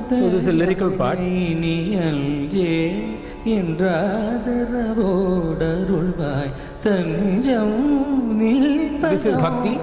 So this is a lyrical part. This is bhakti.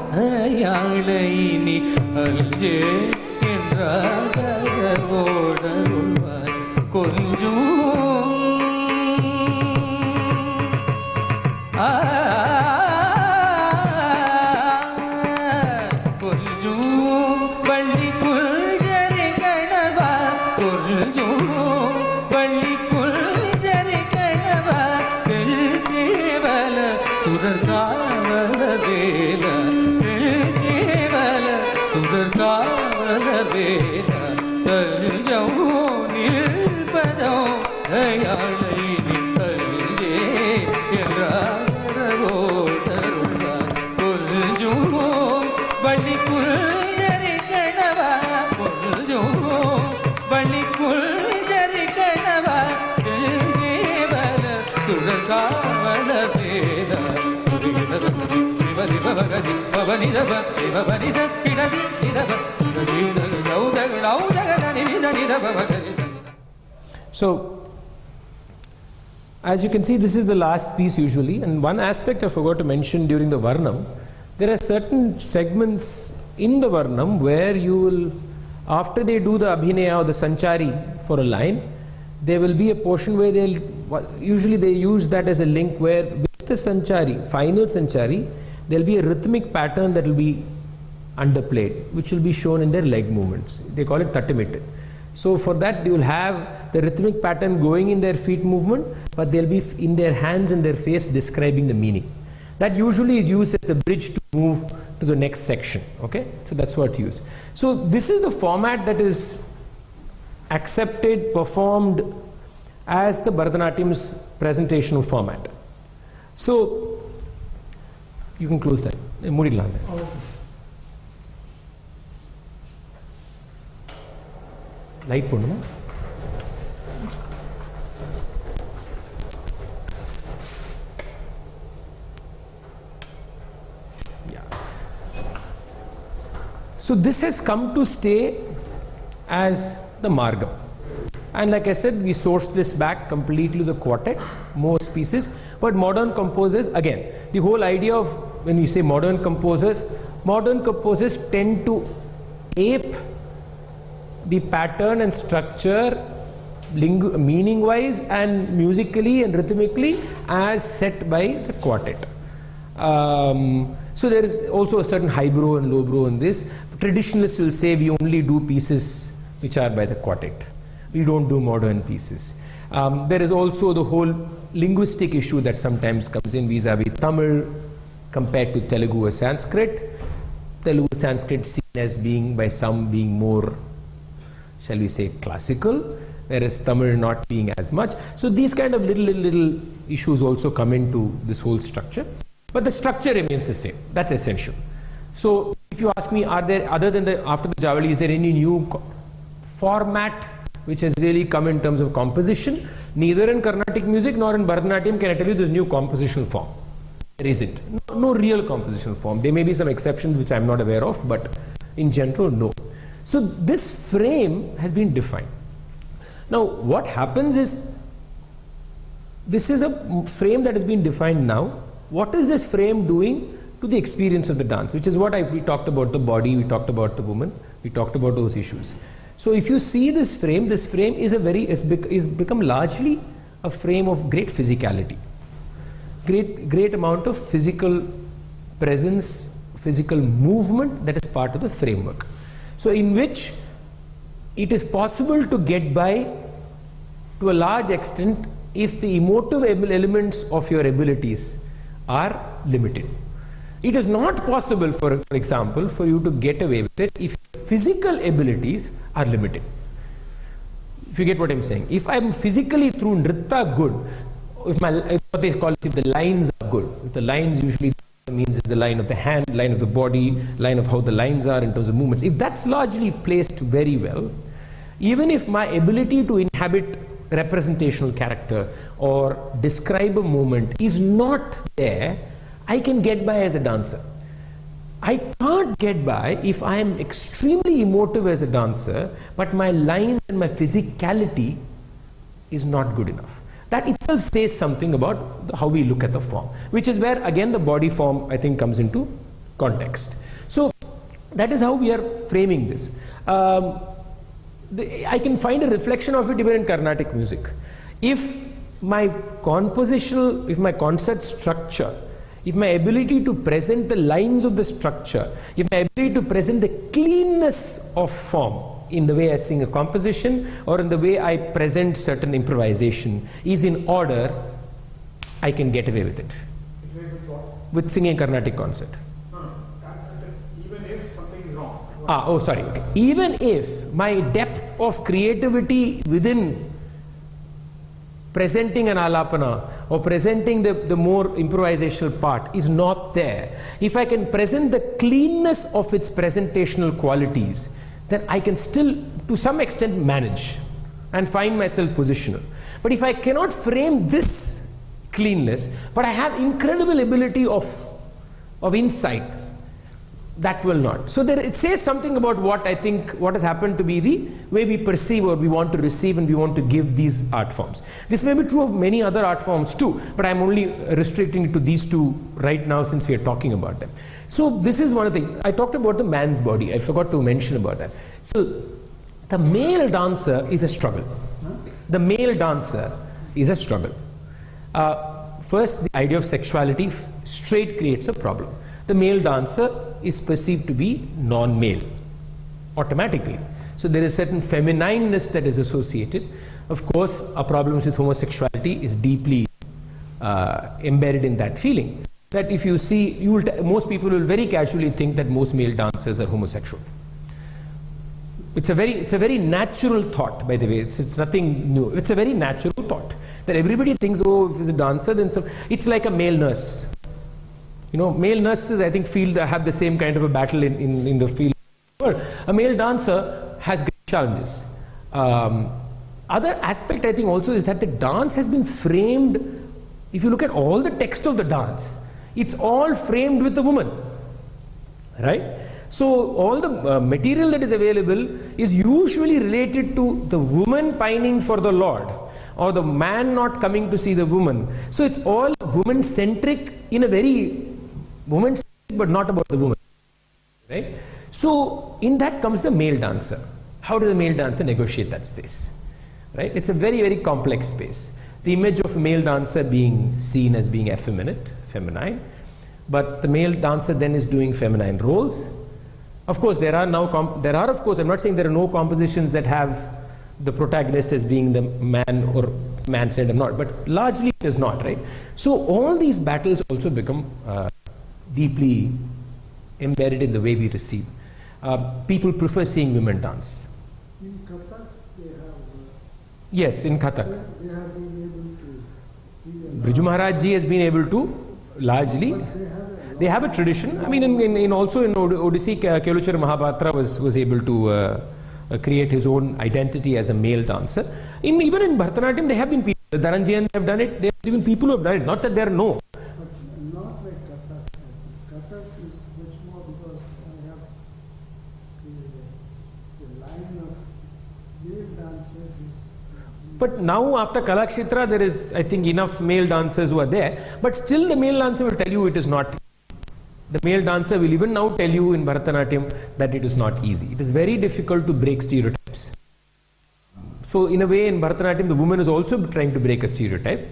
So, as you can see, this is the last piece usually, and one aspect I forgot to mention during the Varnam, there are certain segments in the Varnam where you will, after they do the Abhinaya or the Sanchari for a line, there will be a portion where usually they use that as a link where with the Sanchari, final Sanchari, there will be a rhythmic pattern that will be underplayed, which will be shown in their leg movements. They call it Tattamit. So for that, you will have the rhythmic pattern going in their feet movement, but they'll be in their hands and their face describing the meaning. That usually is used as the bridge to move to the next section. Okay, so that's what used. So this is the format that is accepted, performed as the Bharatanatyam's presentational format. So you can close that. Light ponnuma. Yeah. So this has come to stay as the Margam. And like I said, we sourced this back completely to the quartet, most pieces. But modern composers, again, the whole idea of when you say modern composers tend to ape the pattern and structure meaning wise and musically and rhythmically as set by the quartet. So there is also a certain highbrow and lowbrow in this. Traditionalists will say we only do pieces which are by the quartet. We don't do modern pieces. There is also the whole linguistic issue that sometimes comes in vis-a-vis Tamil compared to Telugu or Sanskrit. Telugu Sanskrit seen as being by some being more, shall we say, classical, whereas Tamil not being as much. So these kind of little issues also come into this whole structure. But the structure remains the same. That's essential. So if you ask me, are there, other than after the Javali, is there any new format which has really come in terms of composition? Neither in Carnatic music nor in Bharatanatyam can I tell you this new compositional form. There isn't. No real compositional form. There may be some exceptions which I am not aware of, but in general, no. So this frame has been defined. Now what happens is, this is a frame that has been defined now. What is this frame doing to the experience of the dance? Which is what we talked about the body, we talked about the woman, we talked about those issues. So if you see this frame is is become largely a frame of great physicality. Great amount of physical presence, physical movement that is part of the framework. So in which it is possible to get by to a large extent if the emotive elements of your abilities are limited. It is not possible, for example, for you to get away with it if physical abilities are limited. If you get what I'm saying. If I'm physically through nritta good, if what they call it, if the lines are good, if the lines usually means the line of the hand, line of the body, line of how the lines are in terms of movements, if that's largely placed very well, even if my ability to inhabit representational character or describe a movement is not there, I can get by as a dancer. I can't get by if I am extremely emotive as a dancer, but my lines and my physicality is not good enough. That itself says something about how we look at the form, which is where again the body form I think comes into context. So that is how we are framing this. I can find a reflection of it even in Carnatic music. If my compositional, if my concert structure, if my ability to present the lines of the structure, if my ability to present the cleanness of form in the way I sing a composition or in the way I present certain improvisation is in order, I can get away with it. With singing a Carnatic concert. Even if something is wrong. Okay. Even if my depth of creativity within presenting an alapana or presenting the more improvisational part is not there, if I can present the cleanness of its presentational qualities, then I can still to some extent manage and find myself positional. But if I cannot frame this cleanness, but I have incredible ability of insight, that will not. So there, it says something about what I think, what has happened to be the way we perceive or we want to receive and we want to give these art forms. This may be true of many other art forms too, but I'm only restricting it to these two right now since we are talking about them. So this is one of the things. I talked about the man's body. I forgot to mention about that. So the male dancer is a struggle. The male dancer is a struggle. First, the idea of sexuality straight creates a problem. The male dancer is perceived to be non-male automatically. So there is certain feminineness that is associated. Of course, our problems with homosexuality is deeply embedded in that feeling. That if you see, most people will very casually think that most male dancers are homosexual. It's a very natural thought, by the way. It's nothing new. It's a very natural thought that everybody thinks, oh, if it's a dancer, then it's like a male nurse. You know, male nurses, I think, have the same kind of a battle in the field. A male dancer has great challenges. Other aspect, I think, also is that the dance has been framed. If you look at all the text of the dance, it's all framed with the woman, right? So all the material that is available is usually related to the woman pining for the Lord or the man not coming to see the woman. So it's all woman-centric in a very woman-centric but not about the woman, right? So in that comes the male dancer. How does the male dancer negotiate that space, right? It's a very, very complex space. The image of a male dancer being seen as being effeminate, feminine, but the male dancer then is doing feminine roles. Of course, I'm not saying there are no compositions that have the protagonist as being the man or man-centered, not, but largely it is not, right? So all these battles also become deeply embedded in the way we receive. People prefer seeing women dance. In Kathak, they have... Yes, in Kathak. They have been able to... Briju Maharaj Ji has been able to, largely. They have a tradition. I mean, also in Odissi, Keluchar Mahapatra was able to create his own identity as a male dancer. Even in Bharatanatyam, there have been people. The Dharanjiyans have done it. There have even people who have done it. Not that there are no. But not like Kathak. Kathak is much more because I have the line of male dancers is... But now after Kalakshetra, there is, I think, enough male dancers who are there. But still the male dancer will tell you it is not. The male dancer will even now tell you in Bharatanatyam that it is not easy. It is very difficult to break stereotypes. So in a way in Bharatanatyam, the woman is also trying to break a stereotype.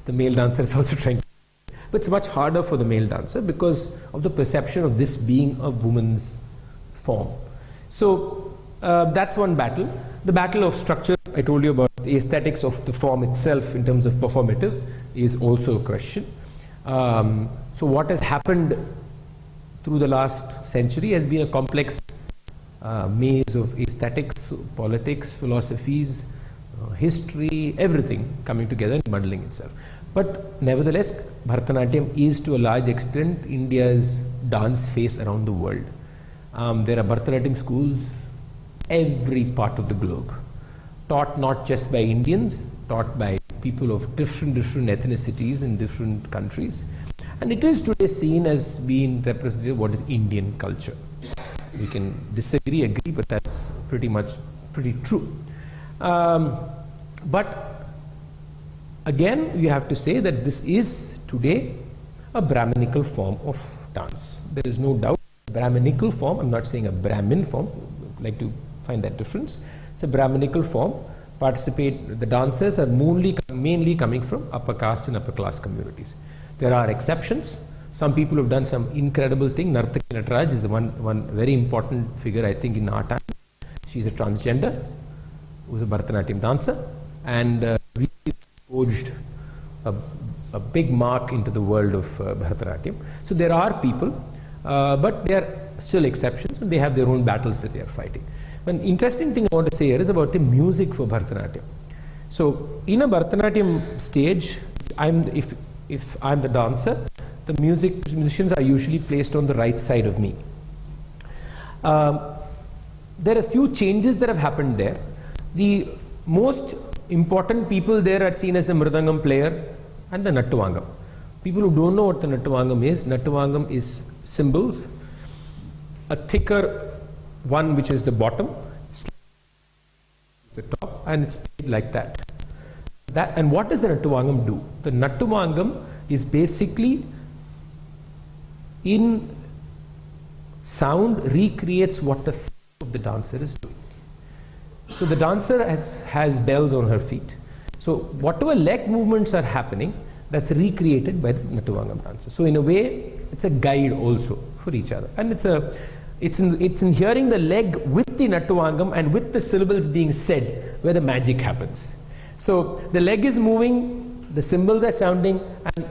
The male dancer is also trying to. But it's much harder for the male dancer because of the perception of this being a woman's form. So that's one battle. The battle of structure, I told you about the aesthetics of the form itself in terms of performative is also a question. So what has happened through the last century has been a complex maze of aesthetics, politics, philosophies, history, everything coming together and bundling itself. But nevertheless, Bharatanatyam is to a large extent India's dance face around the world. There are Bharatanatyam schools every part of the globe, taught not just by Indians, taught by people of different ethnicities in different countries. and it is today seen as being representative of what is Indian culture. We can disagree, agree, but that's pretty true. But again, we have to say that this is today a Brahminical form of dance. There is no doubt. Brahminical form, I'm not saying a Brahmin form, I'd like to find that difference. It's a Brahminical form. The dancers are mainly coming from upper caste and upper class communities. There are exceptions. Some people have done some incredible thing. Nartaki Nataraj is one very important figure, I think, in our time. She's a transgender who's a Bharatanatyam dancer, and really forged a big mark into the world of Bharatanatyam. So there are people, but they are still exceptions, and they have their own battles that they are fighting. One interesting thing I want to say here is about the music for Bharatanatyam. So in a Bharatanatyam stage, if I'm the dancer, the musicians are usually placed on the right side of me. There are a few changes that have happened there. The most important people there are seen as the Mridangam player and the Naturawanga. People who don't know what the Naturawangam is cymbals, a thicker one which is the bottom, the top, and it's played like that. And what does the Naturawangam do? The Naturawangam is basically in sound recreates what the feet of the dancer is doing. So the dancer has bells on her feet. So whatever leg movements are happening, that's recreated by the Naturawangam dancer. So in a way, it's a guide also for each other. And it's in hearing the leg with the Naturawangam and with the syllables being said where the magic happens. So the leg is moving, the cymbals are sounding, and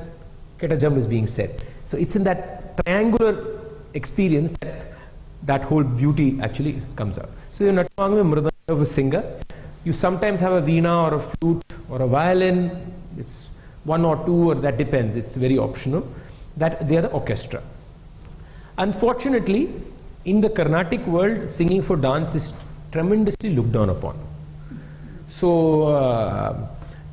Ketajam is being said. So it's in that triangular experience that whole beauty actually comes out. So you're Naturawangam Mridangam of a singer. You sometimes have a veena or a flute or a violin. It's one or two, or that depends. It's very optional. That they are the orchestra. Unfortunately, in the Carnatic world, singing for dance is tremendously looked down upon. So,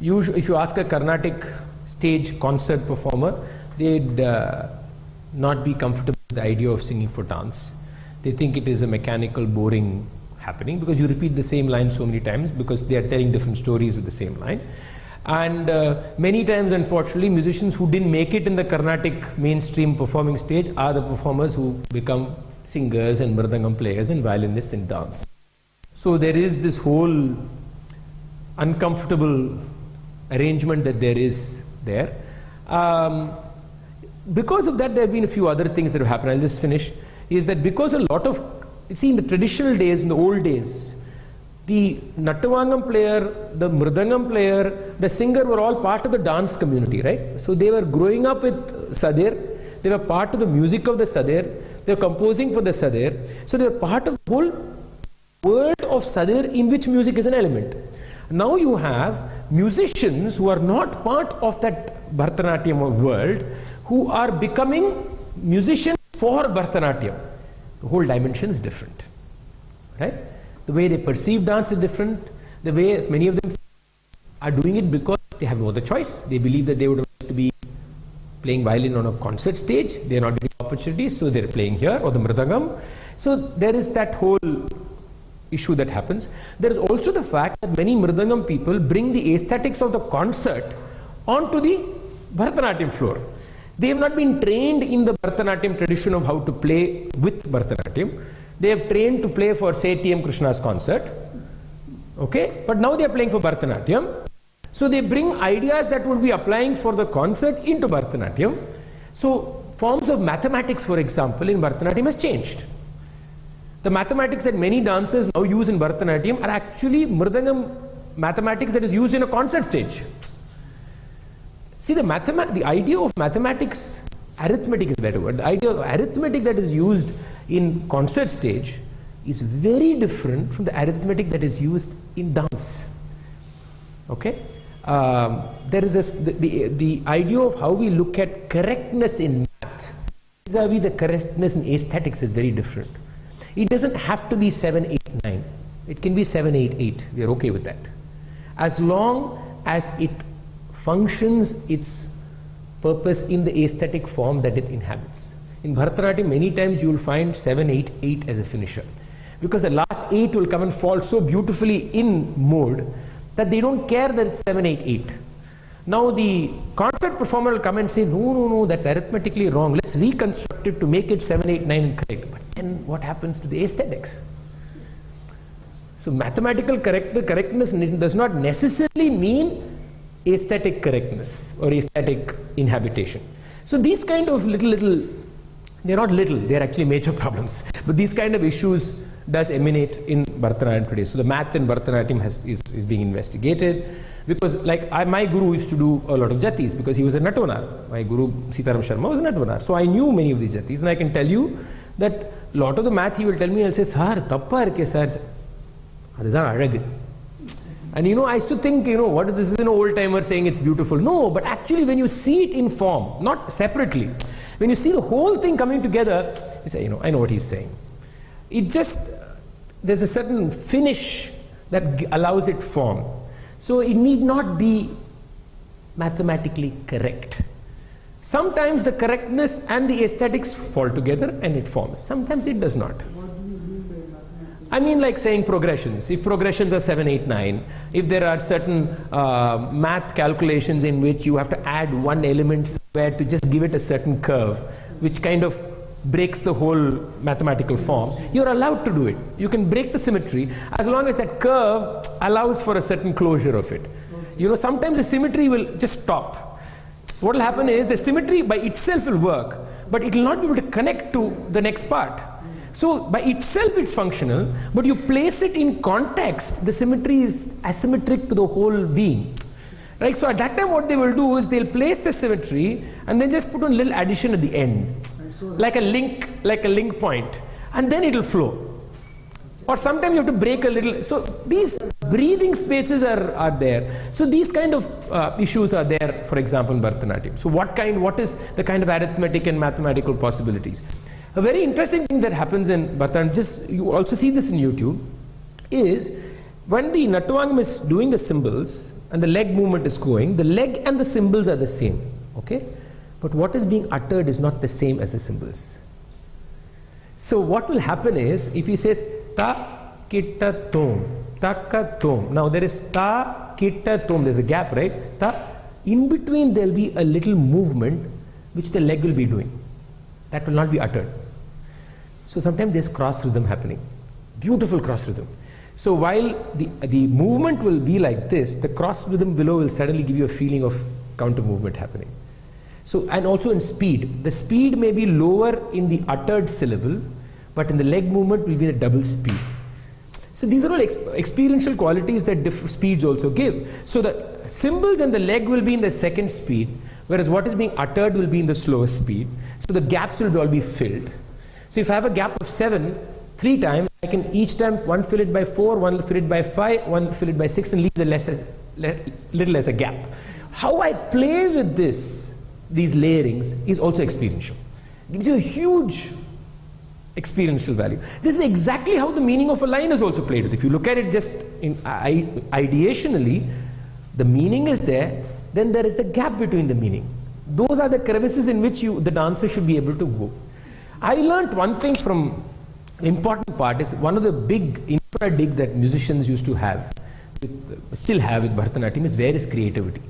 if you ask a Carnatic stage concert performer, they'd not be comfortable with the idea of singing for dance. They think it is a mechanical, boring happening because you repeat the same line so many times because they are telling different stories with the same line. And many times, unfortunately, musicians who didn't make it in the Carnatic mainstream performing stage are the performers who become singers and mridangam players and violinists in dance. So there is this whole uncomfortable arrangement that there is there. Because of that, there have been a few other things that have happened. I'll just finish. Is that because a lot of, in the traditional days, in the old days, the Naturawangam player, the Mridangam player, the singer were all part of the dance community, right? So they were growing up with Sadir, they were part of the music of the Sadir, they were composing for the Sadir, so they were part of the whole world of Sadir in which music is an element. Now you have musicians who are not part of that Bharatanatyam world, who are becoming musicians for Bharatanatyam. The whole dimension is different, right? The way they perceive dance is different. The way many of them are doing it because they have no other choice. They believe that they would like to be playing violin on a concert stage. They are not getting opportunities, so they are playing here, or the Mridangam. So there is that whole issue that happens. There is also the fact that many Mridangam people bring the aesthetics of the concert onto the Bharatanatyam floor. They have not been trained in the Bharatanatyam tradition of how to play with Bharatanatyam. They have trained to play for, say, T.M. Krishna's concert. Okay? But now they are playing for Bharatanatyam. So they bring ideas that would be applying for the concert into Bharatanatyam. So forms of mathematics, for example, in Bharatanatyam has changed. The mathematics that many dancers now use in Bharatanatyam are actually Mridangam mathematics that is used in a concert stage. See, the idea of mathematics, arithmetic is a better word. The idea of arithmetic that is used in concert stage is very different from the arithmetic that is used in dance. Okay? There is the idea of how we look at correctness in math vis-a-vis the correctness in aesthetics is very different. It doesn't have to be 7, 8, 9. It can be 7, 8, 8. We are okay with that. As long as it functions its purpose in the aesthetic form that it inhabits. In Bharatanatyam, many times you will find 7, 8, 8 as a finisher. Because the last 8 will come and fall so beautifully in mode that they don't care that it's 7, 8, 8. Now the concert performer will come and say, no, that's arithmetically wrong. Let's reconstruct it to make it 7, 8, 9 correct. But then what happens to the aesthetics? So mathematical correctness does not necessarily mean aesthetic correctness or aesthetic inhabitation. So these kind of little, they're not little, they're actually major problems. But these kind of issues does emanate in Bharatanatyam today. So the math in Bharatanatyam is being investigated, because like my guru used to do a lot of jatis because he was a Natwanar. My guru Sitaram Sharma was a Natwanar. So I knew many of the jatis, and I can tell you that a lot of the math he will tell me, I'll say, Sir, tappa irke sir. And I used to think, what is this? Is an old timer saying it's beautiful. No, but actually when you see it in form, not separately, when you see the whole thing coming together, you say, I know what he's saying. It just, there's a certain finish that allows it form. So it need not be mathematically correct. Sometimes the correctness and the aesthetics fall together and it forms. Sometimes it does not. What do you mean by mathematics? I mean like saying progressions. If progressions are 7, 8, 9, if there are certain math calculations in which you have to add one element somewhere to just give it a certain curve, which kind of breaks the whole mathematical form, you're allowed to do it. You can break the symmetry as long as that curve allows for a certain closure of it. Sometimes the symmetry will just stop. What will happen is the symmetry by itself will work, but it will not be able to connect to the next part. So by itself it's functional, but you place it in context, the symmetry is asymmetric to the whole being. Right? So at that time what they will do is they'll place the symmetry and then just put a little addition at the end. Like a link point, and then it will flow. Or sometimes you have to break a little. So these breathing spaces are there. So these kind of issues are there, for example, in Bharatanatyam. So what is the kind of arithmetic and mathematical possibilities? A very interesting thing that happens in Bharatanatyam, you also see this in YouTube, is when the Naturawanga is doing the symbols and the leg movement is going, the leg and the symbols are the same. Okay? But what is being uttered is not the same as the symbols. So what will happen is, if he says ta kitta tom, taka tom. Now there is ta kitta tom, there's a gap, right? Ta, in between there will be a little movement which the leg will be doing. That will not be uttered. So sometimes there's cross rhythm happening. Beautiful cross rhythm. So while the movement will be like this, the cross rhythm below will suddenly give you a feeling of counter movement happening. So, and also in speed. The speed may be lower in the uttered syllable, but in the leg movement will be the double speed. So these are all experiential qualities that different speeds also give. So the symbols and the leg will be in the second speed, whereas what is being uttered will be in the slower speed. So the gaps will all be filled. So if I have a gap of 7, 3 times, I can each time one fill it by 4, one fill it by 5, one fill it by 6, and leave the little as a gap. How I play with these layerings is also experiential. It gives you a huge experiential value. This is exactly how the meaning of a line is also played with. If you look at it just ideationally, the meaning is there, then there is the gap between the meaning. Those are the crevices in which the dancer should be able to go. I learned one thing from the important part is one of the big infra dig that musicians used to have, still have with Bharatanatyam, is where is creativity.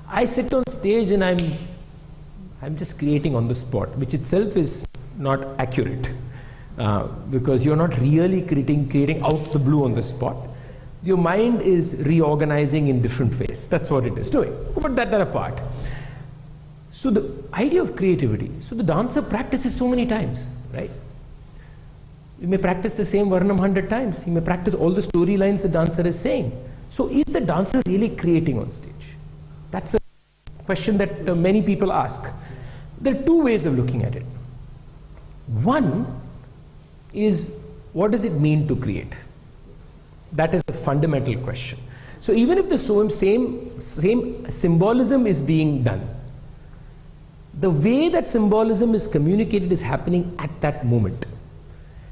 I sit on stage and I'm just creating on the spot, which itself is not accurate, because you're not really creating out the blue on the spot. Your mind is reorganizing in different ways. That's what it is doing. But that apart. So the idea of creativity. So the dancer practices so many times, right? You may practice the same Varnam 100 times. You may practice all the storylines the dancer is saying. So is the dancer really creating on stage? That's a question that many people ask. There are 2 ways of looking at it. One is, what does it mean to create? That is the fundamental question. So even if the same symbolism is being done, the way that symbolism is communicated is happening at that moment.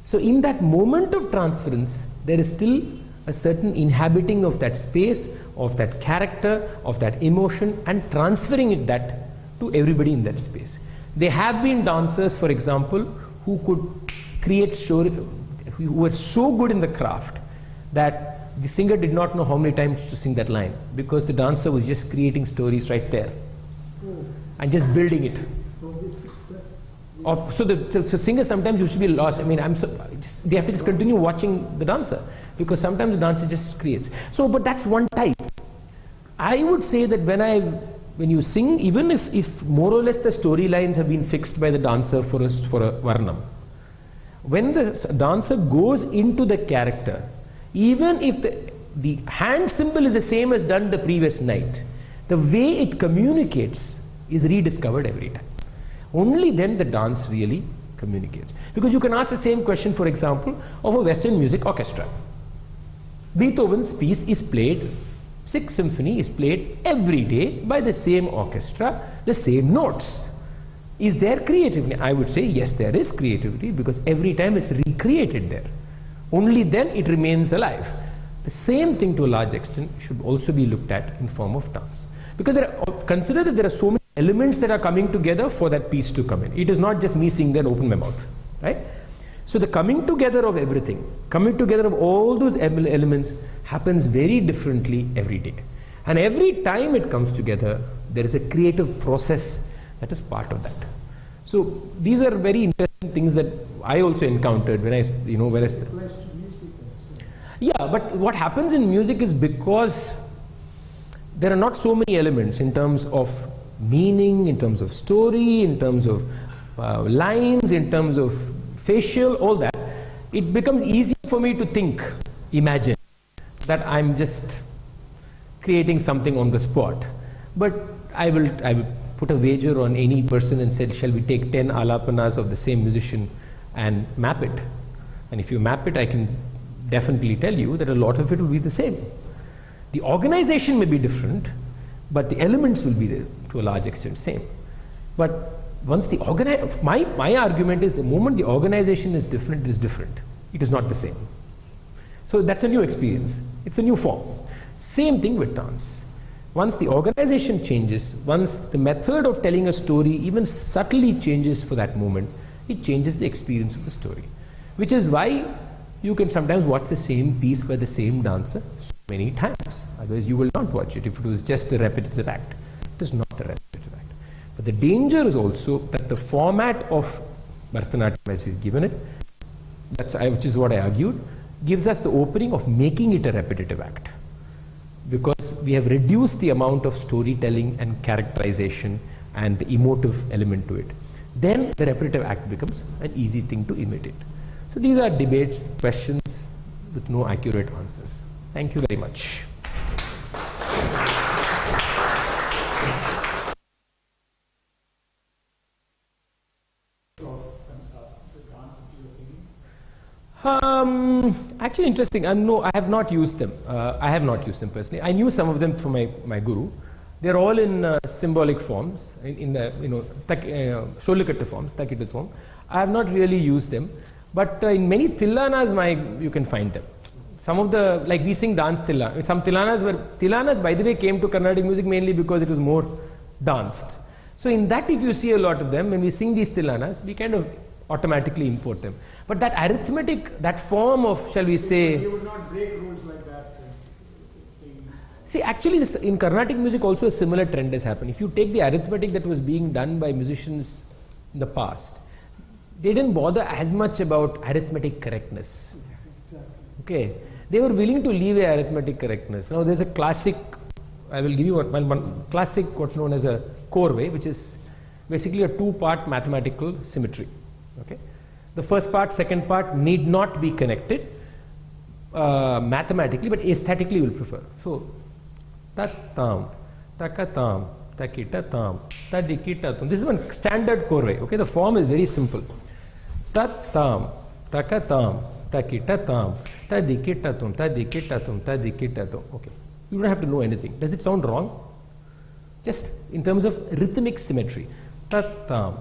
So in that moment of transference, there is still a certain inhabiting of that space, of that character, of that emotion, and transferring that to to everybody in that space. There have been dancers, for example, who could create story, who were so good in the craft that the singer did not know how many times to sing that line, because the dancer was just creating stories right there and just building it. So the singer sometimes used to be lost. I mean, they have to just continue watching the dancer, because sometimes the dancer just creates. So, but that's one type. I would say that when you sing, even if more or less the storylines have been fixed by the dancer for a varnam, when the dancer goes into the character, even if the hand symbol is the same as done the previous night, the way it communicates is rediscovered every time. Only then the dance really communicates. Because you can ask the same question, for example, of a Western music orchestra. Beethoven's piece is played, Sixth Symphony is played every day by the same orchestra, the same notes. Is there creativity? I would say yes, there is creativity, because every time it's recreated there. Only then it remains alive. The same thing to a large extent should also be looked at in form of dance. Because consider that there are so many elements that are coming together for that piece to come in. It is not just me singing there and open my mouth, right? So the coming together of everything, coming together of all those elements happens very differently every day. And every time it comes together, there is a creative process that is part of that. So these are very interesting things that I also encountered when I. Yeah, but what happens in music is, because there are not so many elements in terms of meaning, in terms of story, in terms of lines, in terms of facial, all that, it becomes easy for me to think, imagine that I'm just creating something on the spot. But I will put a wager on any person and said, shall we take 10 alapanas of the same musician and map it? And if you map it, I can definitely tell you that a lot of it will be the same. The organization may be different, but the elements will be there to a large extent same. But once the my argument is, the moment the organization is different, it is different. It is not the same. So that's a new experience. It's a new form. Same thing with dance. Once the organization changes, once the method of telling a story even subtly changes for that moment, it changes the experience of the story. Which is why you can sometimes watch the same piece by the same dancer so many times. Otherwise you will not watch it if it was just a repetitive act. It is not a repetitive act. But the danger is also that the format of Bharatanatyam, as we've given it, which is what I argued, gives us the opening of making it a repetitive act. Because we have reduced the amount of storytelling and characterization and the emotive element to it. Then the repetitive act becomes an easy thing to imitate. So these are debates, questions with no accurate answers. Thank you very much. Actually interesting. I have not used them. I have not used them personally. I knew some of them from my guru. They're all in symbolic forms, in the Sholikatta forms, Takita form. I have not really used them, but in many Tillanas you can find them. Some of the, like we sing dance Tilla. Some Tillanas by the way came to Carnatic music mainly because it was more danced. So in that, if you see a lot of them, when we sing these Tillanas, we kind of automatically import them. But that arithmetic, that form of, shall we say... You would not break rules like that. See, actually in Carnatic music also a similar trend has happened. If you take the arithmetic that was being done by musicians in the past, they didn't bother as much about arithmetic correctness. Okay. They were willing to leave a arithmetic correctness. Now there's a classic, I will give you one classic, what's known as a Korve, which is basically a two-part mathematical symmetry. Okay. The first part, second part need not be connected mathematically, but aesthetically we'll prefer. So, tat-tam, takatam, takita-tam, tadikita-tam. This is one standard Korve. Okay, the form is very simple. Tat-tam, takatam, takita-tam, tadikita-tum, tadikita-tum, tadikita-tum. Okay, you don't have to know anything. Does it sound wrong? Just in terms of rhythmic symmetry. Tat-tam,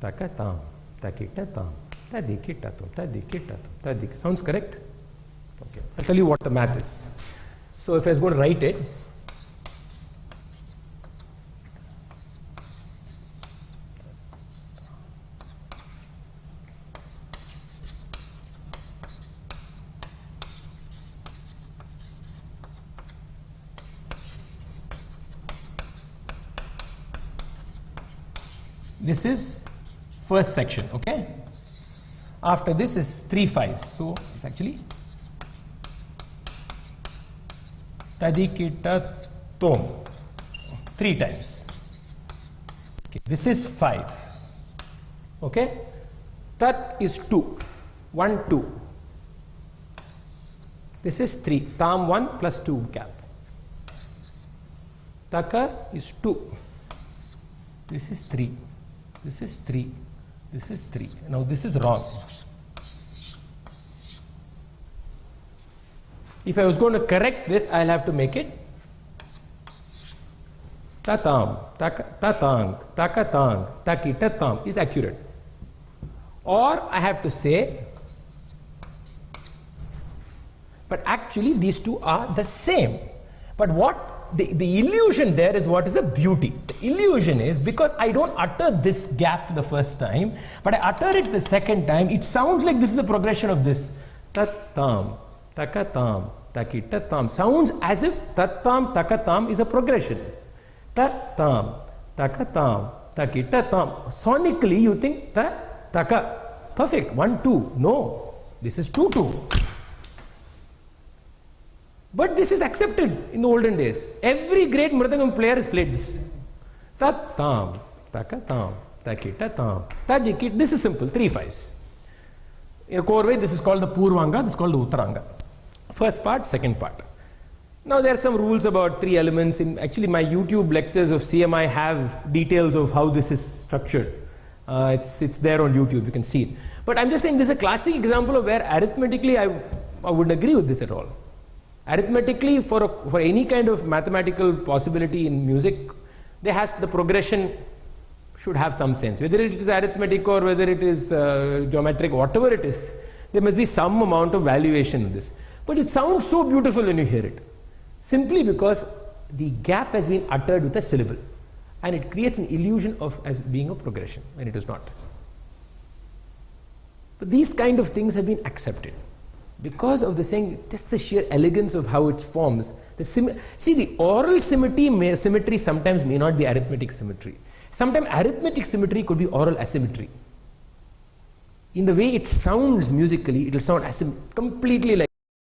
takatam, takita-tam, tadikita-tum, tadikita-tum, tadikita-tum. Sounds correct? Okay, I'll tell you what the math is. So if I was going to write it, This is first section, okay? After this is 3 5s. So it's actually Tadikita Tom 3 times. Okay, this is 5. Okay? Tat is 2. 1 2. This is 3. Tam 1 plus 2 cap. Taka is 2. This is 3. This is 3. This is 3. Now this is wrong. If I was going to correct this, I'll have to make it tatam, tatang, takatang, takitatam is accurate. Or I have to say, but actually these two are the same. But what the illusion there is what is the beauty. The illusion is because I don't utter this gap the first time, but I utter it the second time, it sounds like this is a progression of this. Tatam, takatam, takitatam. Sounds as if tatam, takatam is a progression. Tatam, takatam, takitatam. Sonically you think tat, taka. Perfect. 1 2. No. This is 2 2. But this is accepted in the olden days. Every great Mridangam player has played this. Tatam, takatam, takitatam, tajikit. This is simple, 3 5s. In a core way, this is called the Purvanga, this is called the Uttaranga. First part, second part. Now there are some rules about 3 elements. In actually my YouTube lectures of CMI have details of how this is structured. It's there on YouTube, you can see it. But I'm just saying this is a classic example of where arithmetically I wouldn't agree with this at all. Arithmetically, for any kind of mathematical possibility in music, the progression should have some sense. Whether it is arithmetic or whether it is geometric, whatever it is, there must be some amount of valuation in this. But it sounds so beautiful when you hear it, simply because the gap has been uttered with a syllable, and it creates an illusion of as being a progression when it is not. But these kind of things have been accepted. Because of the saying, just the sheer elegance of how it forms. See, the oral symmetry sometimes may not be arithmetic symmetry. Sometimes arithmetic symmetry could be oral asymmetry. In the way it sounds musically, it will sound completely like